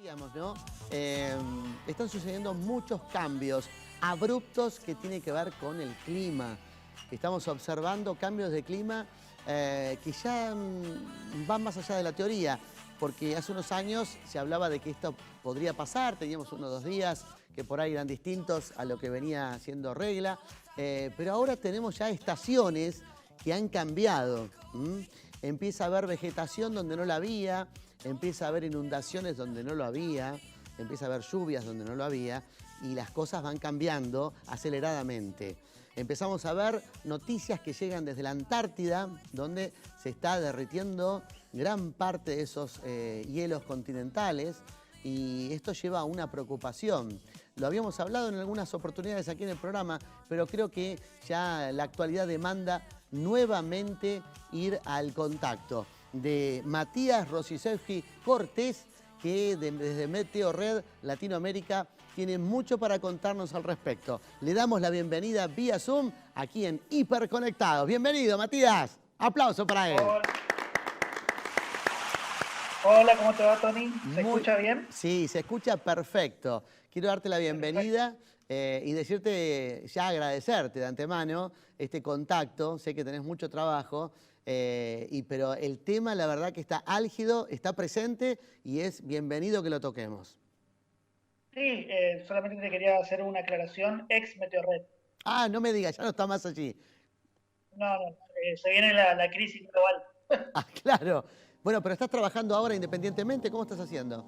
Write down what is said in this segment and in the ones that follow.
decíamos, ¿no? Están sucediendo muchos cambios abruptos que tienen que ver con el clima. Estamos observando cambios de clima que ya van más allá de la teoría, porque hace unos años se hablaba de que esto podría pasar, teníamos 1 o 2 días que por ahí eran distintos a lo que venía siendo regla, pero ahora tenemos ya estaciones que han cambiado. Empieza a haber vegetación donde no la había, empieza a haber inundaciones donde no lo había, empieza a haber lluvias donde no lo había y las cosas van cambiando aceleradamente. Empezamos a ver noticias que llegan desde la Antártida, donde se está derritiendo gran parte de esos hielos continentales y esto lleva a una preocupación. Lo habíamos hablado en algunas oportunidades aquí en el programa, pero creo que ya la actualidad demanda nuevamente ir al contacto de Matías Rosicewski Cortés, que desde Meteorred Latinoamérica tiene mucho para contarnos al respecto. Le damos la bienvenida vía Zoom aquí en Hiperconectados. Bienvenido, Matías. Aplauso para él. Hola. Hola, ¿cómo te va, Tony? ¿Se escucha bien? Sí, se escucha perfecto. Quiero darte la bienvenida y decirte, ya agradecerte de antemano este contacto. Sé que tenés mucho trabajo, pero el tema, la verdad que está álgido, está presente y es bienvenido que lo toquemos. Sí, solamente te quería hacer una aclaración, ex Meteorred. Ah, no me digas, ya no está más allí. No, se viene la crisis global. Ah, claro. Bueno, pero estás trabajando ahora independientemente, ¿cómo estás haciendo?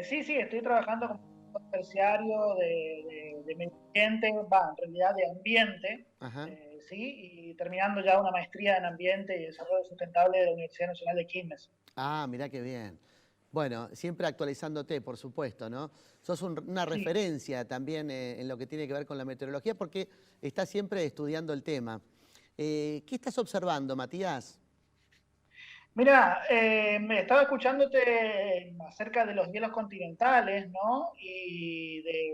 Sí, estoy trabajando como terciario de medio ambiente, en realidad de ambiente, Ajá. sí, y terminando ya una maestría en ambiente y desarrollo sustentable de la Universidad Nacional de Quilmes. Ah, mirá qué bien. Bueno, siempre actualizándote, por supuesto, ¿no? Sos una Sí. referencia también en lo que tiene que ver con la meteorología porque estás siempre estudiando el tema. ¿Qué estás observando, Matías? Mira, me estaba escuchándote acerca de los hielos continentales, ¿no? Y de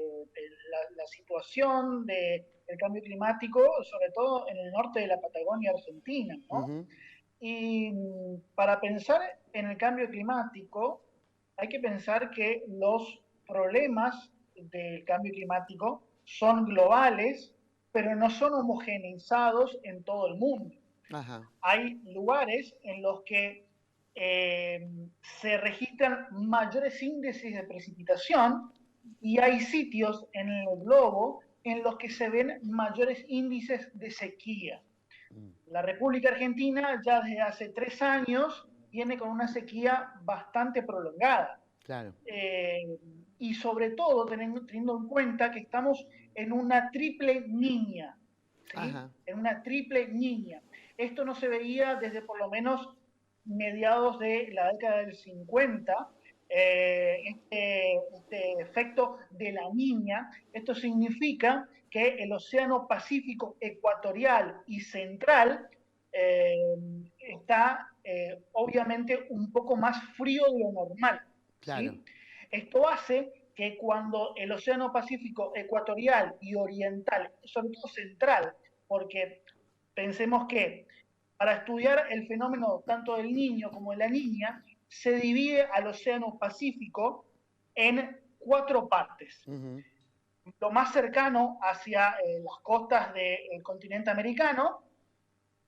la situación del cambio climático, sobre todo en el norte de la Patagonia Argentina, ¿no? Ujú. Y para pensar en el cambio climático, hay que pensar que los problemas del cambio climático son globales, pero no son homogeneizados en todo el mundo. Ajá. Hay lugares en los que se registran mayores índices de precipitación y hay sitios en el globo en los que se ven mayores índices de sequía. La República Argentina ya desde hace 3 años viene con una sequía bastante prolongada. Claro. Y sobre todo teniendo en cuenta que estamos en una triple niña, ¿sí? Ajá. En una triple niña. Esto no se veía desde por lo menos mediados de la década del 50, este efecto de la niña. Esto significa que el Océano Pacífico ecuatorial y central está obviamente un poco más frío de lo normal. Claro. ¿Sí? Esto hace que cuando el Océano Pacífico ecuatorial y oriental, sobre todo central, porque pensemos que para estudiar el fenómeno tanto del niño como de la niña, se divide al Océano Pacífico en 4 partes. Ujú. Lo más cercano hacia las costas del continente americano,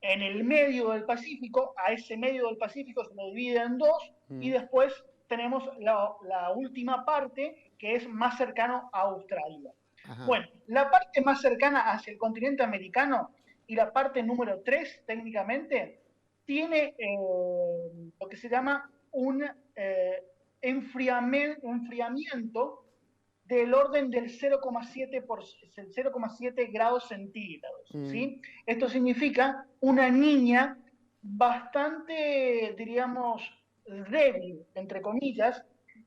en el medio del Pacífico, a ese medio del Pacífico se lo divide en 2, y después tenemos la última parte que es más cercano a Australia. Ajá. Bueno, la parte más cercana hacia el continente americano y la parte número 3 técnicamente tiene lo que se llama un enfriamiento del orden del 0,7 grados centígrados. Mm. ¿Sí? Esto significa una niña bastante, diríamos, débil, entre comillas,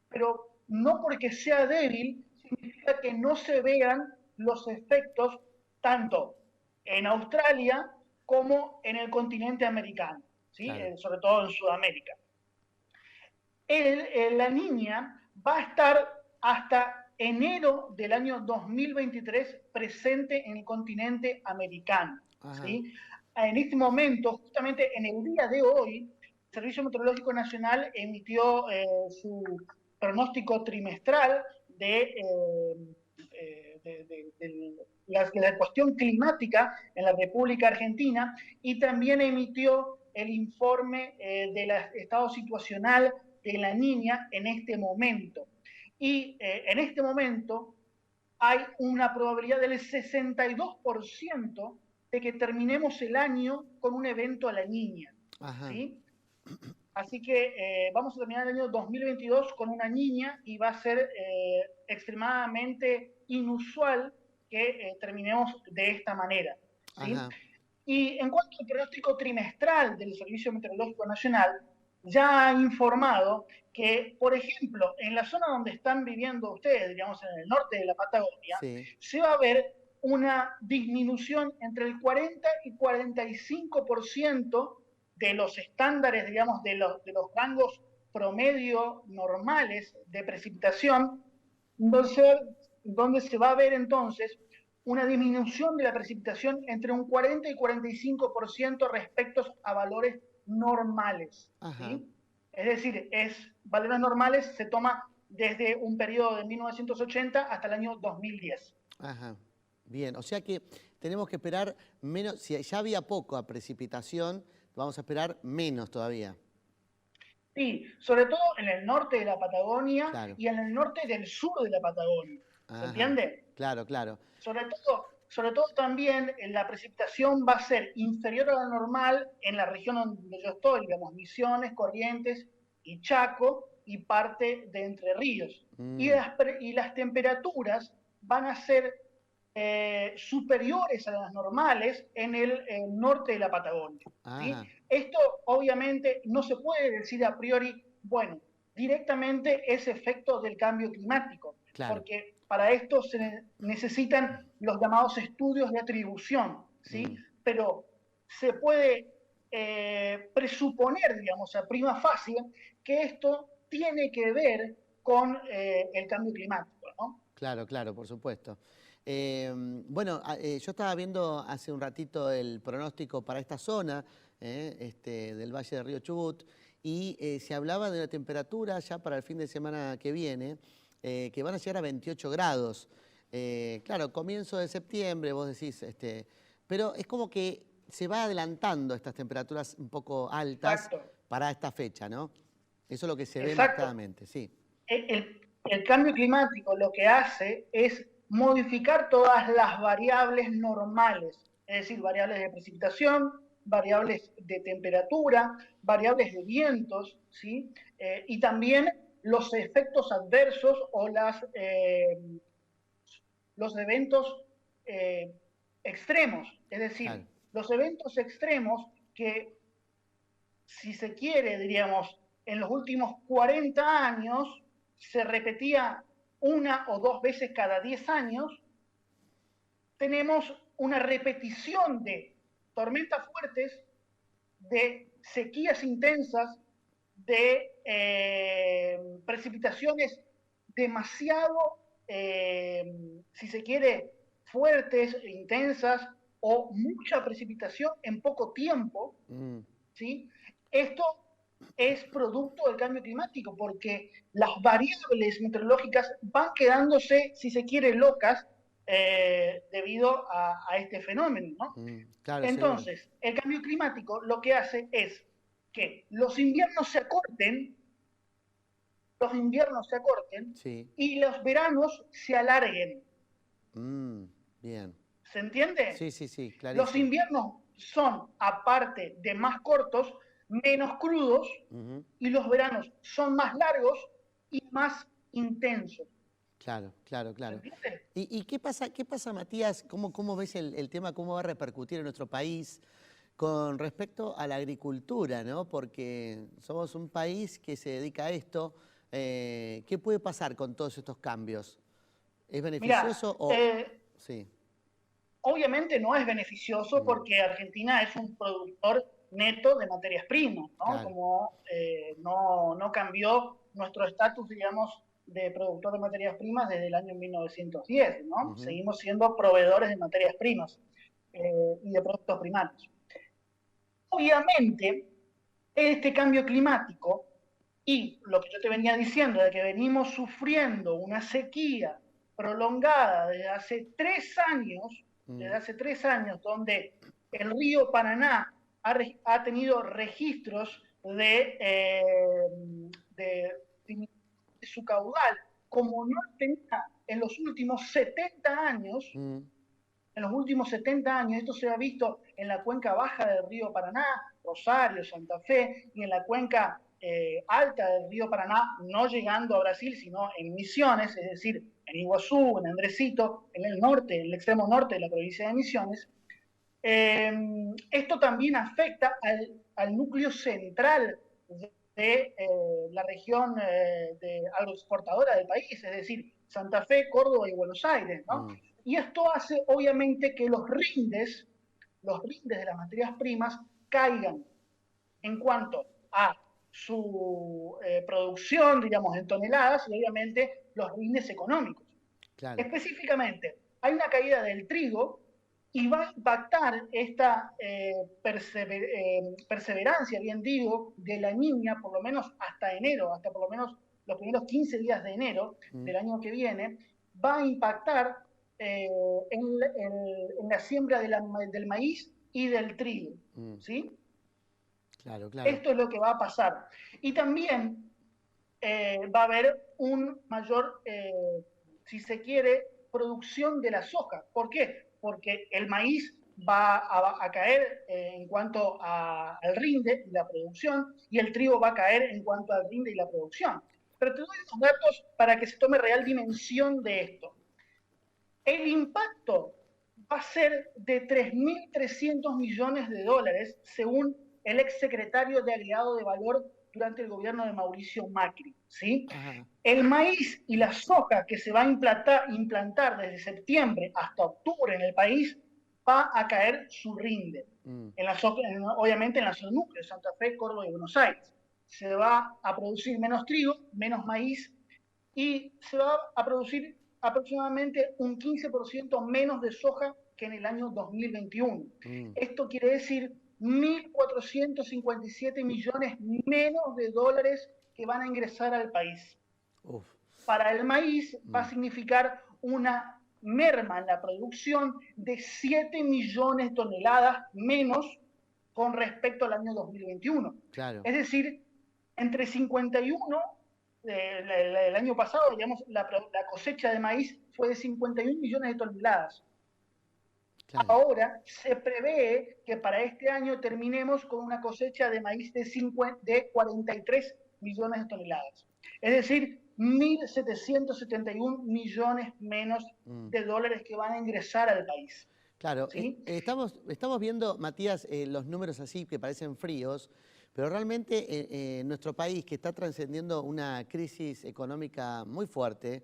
pero no porque sea débil, significa que no se vean los efectos tanto en Australia como en el continente americano, ¿sí? Claro. Sobre todo en Sudamérica. La niña va a estar hasta enero del año 2023 presente en el continente americano. Ajá. ¿Sí? En este momento, justamente en el día de hoy, el Servicio Meteorológico Nacional emitió su pronóstico trimestral de la cuestión climática en la República Argentina, y también emitió el informe del estado situacional de la niña en este momento. Y en este momento hay una probabilidad del 62% de que terminemos el año con un evento a la niña. ¿Sí? Así que vamos a terminar el año 2022 con una niña, y va a ser extremadamente inusual que terminemos de esta manera. ¿Sí? Y en cuanto al pronóstico trimestral del Servicio Meteorológico Nacional, ya ha informado que, por ejemplo, en la zona donde están viviendo ustedes, digamos en el norte de la Patagonia, sí, se va a ver una disminución entre el 40 y 45% de los estándares, digamos, de los rangos promedio normales de precipitación, donde se va a ver entonces una disminución de la precipitación entre un 40 y 45% respecto a valores normales. ¿Sí? Es decir, valores normales se toma desde un periodo de 1980 hasta el año 2010. Ajá. Bien, o sea que tenemos que esperar menos, si ya había poca precipitación, vamos a esperar menos todavía. Sí, sobre todo en el norte de la Patagonia, claro, y en el norte del sur de la Patagonia. ¿Se entiende? Claro, claro. Sobre todo también la precipitación va a ser inferior a la normal en la región donde yo estoy, digamos, Misiones, Corrientes y Chaco, y parte de Entre Ríos. Y las temperaturas van a ser superiores a las normales en el norte de la Patagonia. ¿Sí? Esto obviamente no se puede decir a priori, bueno, directamente es efecto del cambio climático, claro, porque para esto se necesitan los llamados estudios de atribución, ¿sí? Pero se puede presuponer, digamos, a prima facie, que esto tiene que ver con el cambio climático, ¿no? Claro, claro, por supuesto. Bueno, yo estaba viendo hace un ratito el pronóstico para esta zona del Valle del Río Chubut, y se hablaba de una temperatura ya para el fin de semana que viene, que van a llegar a 28 grados. Claro, comienzo de septiembre, vos decís, pero es como que se va adelantando estas temperaturas un poco altas. Exacto. Para esta fecha, ¿no? Eso es lo que se ve marcadamente, sí. El cambio climático lo que hace es modificar todas las variables normales, es decir, variables de precipitación, variables de temperatura, variables de vientos, ¿sí? Y también los efectos adversos o los eventos extremos, es decir, claro, los eventos extremos que, si se quiere, diríamos, en los últimos 40 años se repetía una o dos veces cada 10 años, tenemos una repetición de tormentas fuertes, de sequías intensas, de precipitaciones demasiado, si se quiere, fuertes, intensas, o mucha precipitación en poco tiempo, ¿sí? Esto es producto del cambio climático, porque las variables meteorológicas van quedándose, si se quiere, locas debido a este fenómeno, ¿no? Claro, entonces, seguro. El cambio climático lo que hace es que los inviernos se acorten, sí, y los veranos se alarguen. Bien. ¿Se entiende? Sí, sí, sí, clarísimo. Los inviernos son, aparte de más cortos, menos crudos, y los veranos son más largos y más intensos. Claro, claro, claro. ¿Y qué pasa, Matías? ¿Cómo ves el tema, cómo va a repercutir en nuestro país con respecto a la agricultura, ¿no? Porque somos un país que se dedica a esto. ¿Qué puede pasar con todos estos cambios? ¿Es beneficioso o...? Sí. Obviamente no es beneficioso, porque Argentina es un productor neto de materias primas, ¿no? Claro. Como no cambió nuestro estatus, digamos, de productor de materias primas desde el año 1910, ¿no? Seguimos siendo proveedores de materias primas y de productos primarios. Obviamente, este cambio climático Y lo que yo te venía diciendo, de que venimos sufriendo una sequía prolongada desde hace 3 años, donde el río Paraná ha tenido registros de su caudal, como no tenía en los últimos 70 años. En los últimos 70 años, esto se ha visto en la cuenca baja del río Paraná, Rosario, Santa Fe, y en la cuenca alta del río Paraná, no llegando a Brasil, sino en Misiones, es decir, en Iguazú, en Andresito, en el norte, en el extremo norte de la provincia de Misiones. Esto también afecta al núcleo central de la región agroexportadora del país, es decir, Santa Fe, Córdoba y Buenos Aires, ¿no? Y esto hace, obviamente, que los rindes de las materias primas caigan en cuanto a su producción, digamos, en toneladas, y obviamente los rindes económicos. Claro. Específicamente, hay una caída del trigo y va a impactar esta perseverancia, bien digo, de la niña, por lo menos hasta enero, hasta por lo menos los primeros 15 días de enero del año que viene, va a impactar en la siembra del maíz y del trigo, ¿sí? Claro, claro. Esto es lo que va a pasar. Y también va a haber un mayor, si se quiere, producción de la soja. ¿Por qué? Porque el maíz va a caer en cuanto al rinde y la producción, y el trigo va a caer en cuanto al rinde y la producción. Pero te doy los datos para que se tome real dimensión de esto. El impacto va a ser de 3.300 millones de dólares, según el exsecretario de Agregado de Valor durante el gobierno de Mauricio Macri, ¿sí? El maíz y la soja que se va a implantar desde septiembre hasta octubre en el país va a caer su rinde. Obviamente en la zona núcleo, Santa Fe, Córdoba y Buenos Aires. Se va a producir menos trigo, menos maíz, y se va a producir aproximadamente un 15% menos de soja que en el año 2021. Esto quiere decir 1.457 millones menos de dólares que van a ingresar al país. Para el maíz va a significar una merma en la producción de 7 millones de toneladas menos con respecto al año 2021. Claro. Es decir, entre 51, el año pasado, digamos, la cosecha de maíz fue de 51 millones de toneladas. Claro. Ahora se prevé que para este año terminemos con una cosecha de maíz de 43 millones de toneladas. Es decir, 1.771 millones menos de dólares que van a ingresar al país. Claro, ¿sí? Estamos viendo, Matías, los números así que parecen fríos, pero realmente en nuestro país, que está trascendiendo una crisis económica muy fuerte,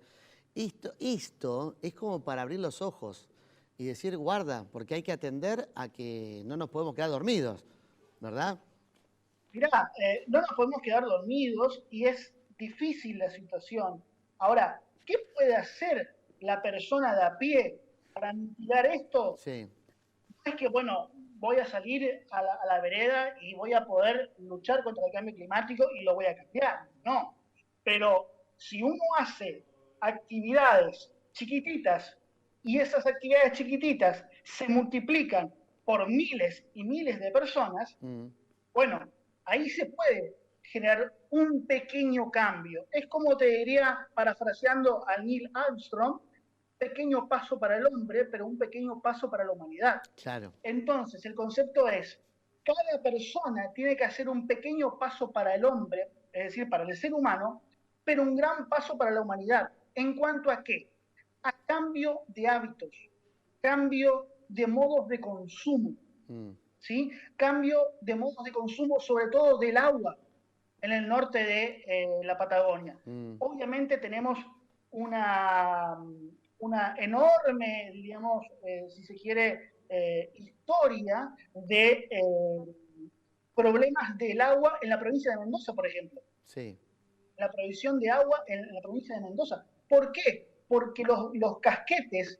esto es como para abrir los ojos y decir, guarda, porque hay que atender a que no nos podemos quedar dormidos, ¿verdad? Mirá, no nos podemos quedar dormidos y es difícil la situación. Ahora, ¿qué puede hacer la persona de a pie para mitigar esto? Sí. No es que, bueno, voy a salir a la vereda y voy a poder luchar contra el cambio climático y lo voy a cambiar. No. Pero si uno hace actividades chiquititas y esas actividades chiquititas se multiplican por miles y miles de personas, bueno, ahí se puede generar un pequeño cambio. Es como te diría, parafraseando a Neil Armstrong, pequeño paso para el hombre, pero un pequeño paso para la humanidad. Claro. Entonces, el concepto es, cada persona tiene que hacer un pequeño paso para el hombre, es decir, para el ser humano, pero un gran paso para la humanidad. ¿En cuanto a qué? A cambio de hábitos, cambio de modos de consumo, ¿sí? Cambio de modos de consumo, sobre todo del agua, en el norte de la Patagonia. Obviamente tenemos una enorme, digamos, si se quiere, historia de problemas del agua en la provincia de Mendoza, por ejemplo. Sí. La provisión de agua en la provincia de Mendoza. ¿Por qué? Porque los casquetes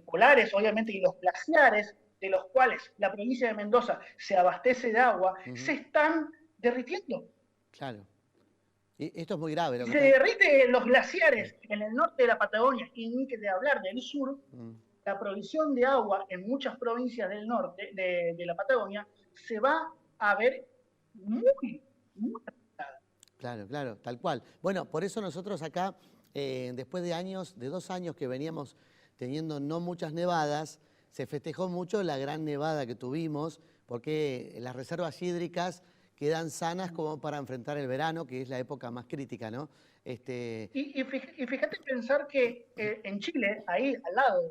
polares, obviamente, y los glaciares, de los cuales la provincia de Mendoza se abastece de agua, se están derritiendo. Claro. Y esto es muy grave lo que Se derriten los glaciares en el norte de la Patagonia, y ni que de hablar del sur, la provisión de agua en muchas provincias del norte de la Patagonia se va a ver muy, muy afectada. Claro, claro, tal cual. Bueno, por eso nosotros acá, después de años, de 2 años que veníamos teniendo no muchas nevadas, se festejó mucho la gran nevada que tuvimos, porque las reservas hídricas quedan sanas como para enfrentar el verano, que es la época más crítica, ¿no? Y fíjate pensar que en Chile, ahí al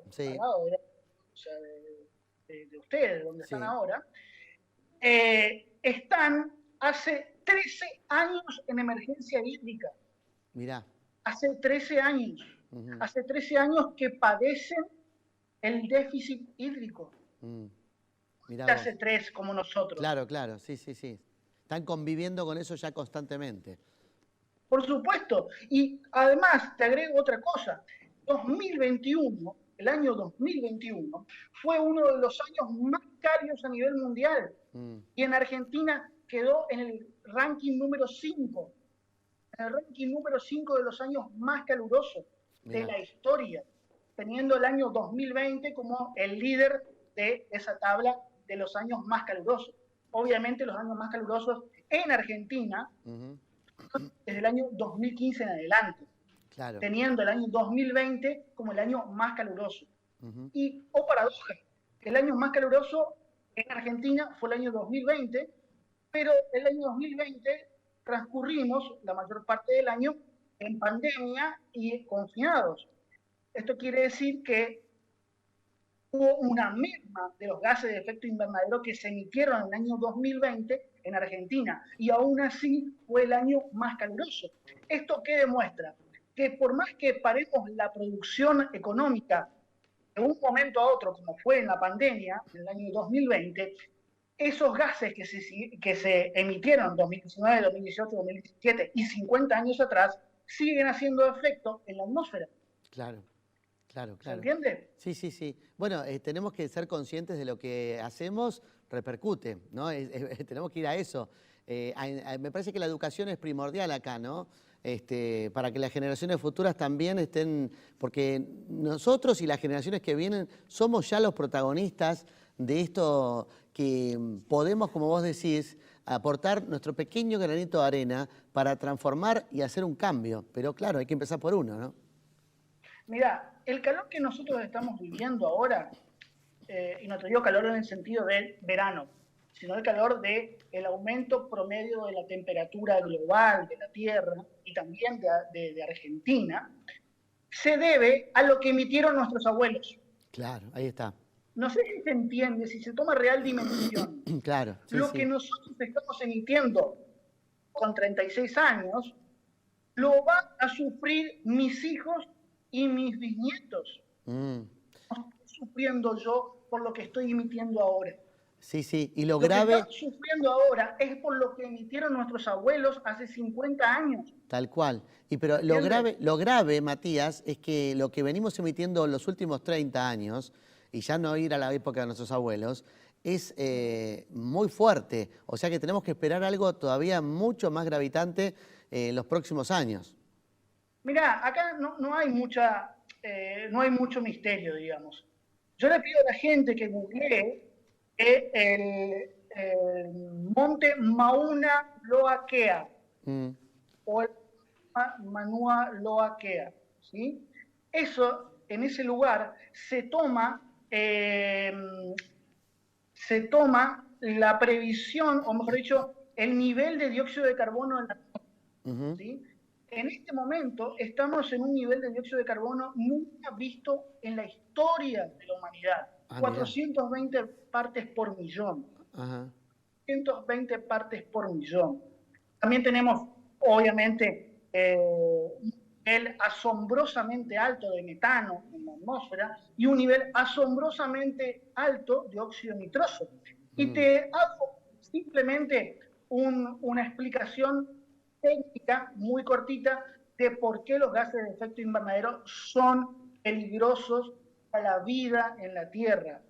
Sí, lado o sea, de ustedes, donde están sí, ahora, están hace 13 años en emergencia hídrica. mirá. Hace 13 años. Ujú, Hace 13 años que padecen el déficit hídrico. mirá Hace vos. 3 como nosotros. Claro, claro, sí, sí, sí. Están conviviendo con eso ya constantemente. Por supuesto. Y además, te agrego otra cosa. 2021, el año 2021, fue uno de los años más cálidos a nivel mundial. Y en Argentina quedó en el ranking número 5. En el ranking número 5 de los años más calurosos de Mirá. la historia, teniendo el año 2020 como el líder de esa tabla de los años más calurosos. Obviamente los años más calurosos en Argentina desde el año 2015 en adelante, Claro. teniendo el año 2020 como el año más caluroso. Y, oh paradoja, el año más caluroso en Argentina fue el año 2020, pero el año 2020 transcurrimos la mayor parte del año en pandemia y confinados. Esto quiere decir que hubo una merma de los gases de efecto invernadero que se emitieron en el año 2020 en Argentina, y aún así fue el año más caluroso. ¿Esto qué demuestra? Que por más que paremos la producción económica de un momento a otro, como fue en la pandemia, en el año 2020, esos gases que se emitieron en 2019, 2018, 2017 y 50 años atrás, siguen haciendo efecto en la atmósfera. Claro, claro, ¿Se claro. entiende? Sí, sí, sí. Bueno, tenemos que ser conscientes de lo que hacemos repercute, ¿no? Tenemos que ir a eso. Me parece que la educación es primordial acá, ¿no? Para que las generaciones futuras también estén, porque nosotros y las generaciones que vienen somos ya los protagonistas de esto que podemos, como vos decís, aportar nuestro pequeño granito de arena para transformar y hacer un cambio. Pero claro, hay que empezar por uno, ¿no? Mira, el calor que nosotros estamos viviendo ahora, y no te digo calor en el sentido de verano, sino el calor del aumento promedio de la temperatura global de la Tierra y también de Argentina, se debe a lo que emitieron nuestros abuelos. Claro, ahí está. No sé si se entiende, si se toma real dimensión. Claro, sí, Lo que sí. nosotros estamos emitiendo con 36 años, lo van a sufrir mis hijos y mis bisnietos. Mm. No estoy sufriendo yo por lo que estoy emitiendo ahora. Sí, sí. Y lo Lo que grave, están sufriendo ahora es por lo que emitieron nuestros abuelos hace 50 años. tal cual. Y pero ¿Entiendes? lo grave, Matías, es que lo que venimos emitiendo los últimos 30 años, y ya no ir a la época de nuestros abuelos, es muy fuerte. O sea que tenemos que esperar algo todavía mucho más gravitante en los próximos años. Mirá, acá no hay no hay mucho misterio, digamos. Yo le pido a la gente que googlee el monte Mauna Loa Kea Mm, o el Manua Loa Kea, ¿sí? Eso, en ese lugar, se toma la previsión, o mejor dicho, el nivel de dióxido de carbono en la atmósfera, ¿sí? En este momento estamos en un nivel de dióxido de carbono nunca visto en la historia de la humanidad. Ah, mirá. 420 partes por millón. Ajá. 420 partes por millón. También tenemos, obviamente, un nivel asombrosamente alto de metano en la atmósfera y un nivel asombrosamente alto de óxido nitroso. Y te hago simplemente una explicación técnica muy cortita de por qué los gases de efecto invernadero son peligrosos para la vida en la Tierra.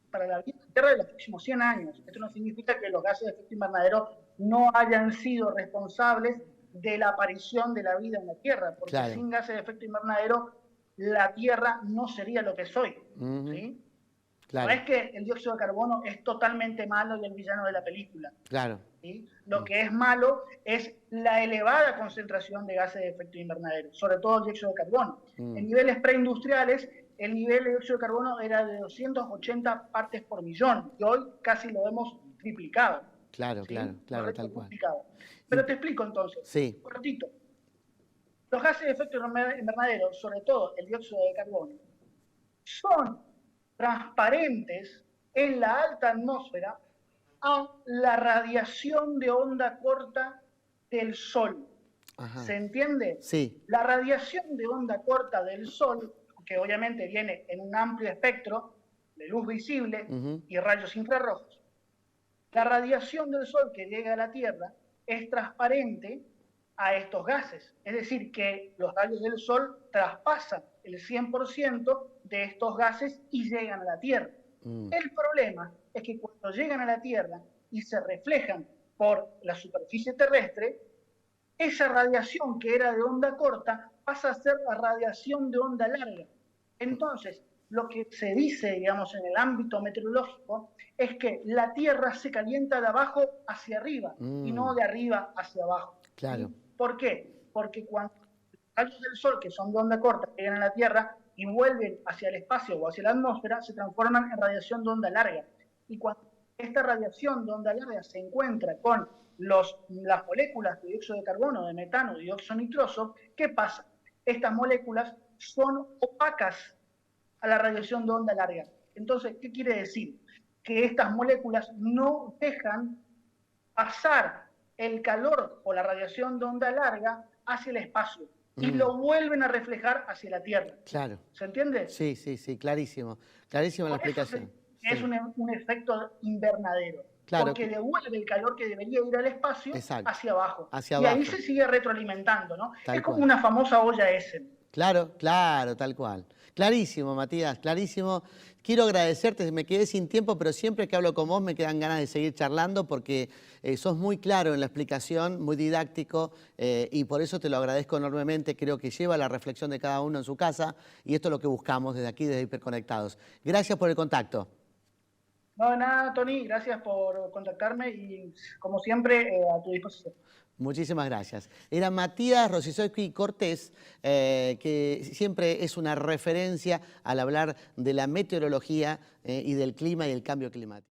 Para la vida en la Tierra de los próximos 100 años. Esto no significa que los gases de efecto invernadero no hayan sido responsables de la aparición de la vida en la Tierra, porque Claro. sin gases de efecto invernadero la Tierra no sería lo que es hoy. ¿Sí? Claro. No es que el dióxido de carbono es totalmente malo y el villano de la película. Claro. ¿Sí? Lo que es malo es la elevada concentración de gases de efecto invernadero, sobre todo el dióxido de carbono. En niveles preindustriales, el nivel de dióxido de carbono era de 280 partes por millón, y hoy casi lo hemos triplicado. Claro, ¿Sí? claro, tal cual. Pero te explico entonces, sí. cortito. Los gases de efecto invernadero, sobre todo el dióxido de carbono, son transparentes en la alta atmósfera a la radiación de onda corta del Sol. Ajá. ¿Se entiende? Sí. La radiación de onda corta del Sol, que obviamente viene en un amplio espectro de luz visible y rayos infrarrojos, la radiación del Sol que llega a la Tierra es transparente a estos gases. Es decir, que los rayos del Sol traspasan el 100% de estos gases y llegan a la Tierra. El problema es que cuando llegan a la Tierra y se reflejan por la superficie terrestre, esa radiación que era de onda corta pasa a ser la radiación de onda larga. Entonces, lo que se dice, digamos, en el ámbito meteorológico es que la Tierra se calienta de abajo hacia arriba y no de arriba hacia abajo. Claro. ¿Sí? ¿Por qué? Porque cuando los rayos del Sol, que son de onda corta, llegan a la Tierra y vuelven hacia el espacio o hacia la atmósfera, se transforman en radiación de onda larga. Y cuando esta radiación de onda larga se encuentra con las moléculas de dióxido de carbono, de metano, de dióxido nitroso, ¿qué pasa? Estas moléculas son opacas a la radiación de onda larga. Entonces, ¿qué quiere decir? Que estas moléculas no dejan pasar el calor o la radiación de onda larga hacia el espacio y lo vuelven a reflejar hacia la Tierra. Claro. ¿Se entiende? Sí, sí, sí, clarísimo. Clarísima la explicación. Es un efecto invernadero. Claro. Porque devuelve el calor que debería ir al espacio hacia abajo. Hacia y abajo. ahí se sigue retroalimentando, ¿no? Tal es como cual. una famosa olla Essen. Claro, claro, tal cual. Clarísimo, Matías, clarísimo. Quiero agradecerte, me quedé sin tiempo, pero siempre que hablo con vos me quedan ganas de seguir charlando porque sos muy claro en la explicación, muy didáctico y por eso te lo agradezco enormemente. Creo que lleva la reflexión de cada uno en su casa y esto es lo que buscamos desde aquí, desde Hiperconectados. Gracias por el contacto. No, de nada, Tony, gracias por contactarme y como siempre a tu disposición. Muchísimas gracias. Era Matías Rosisowski Cortés, que siempre es una referencia al hablar de la meteorología y del clima y el cambio climático.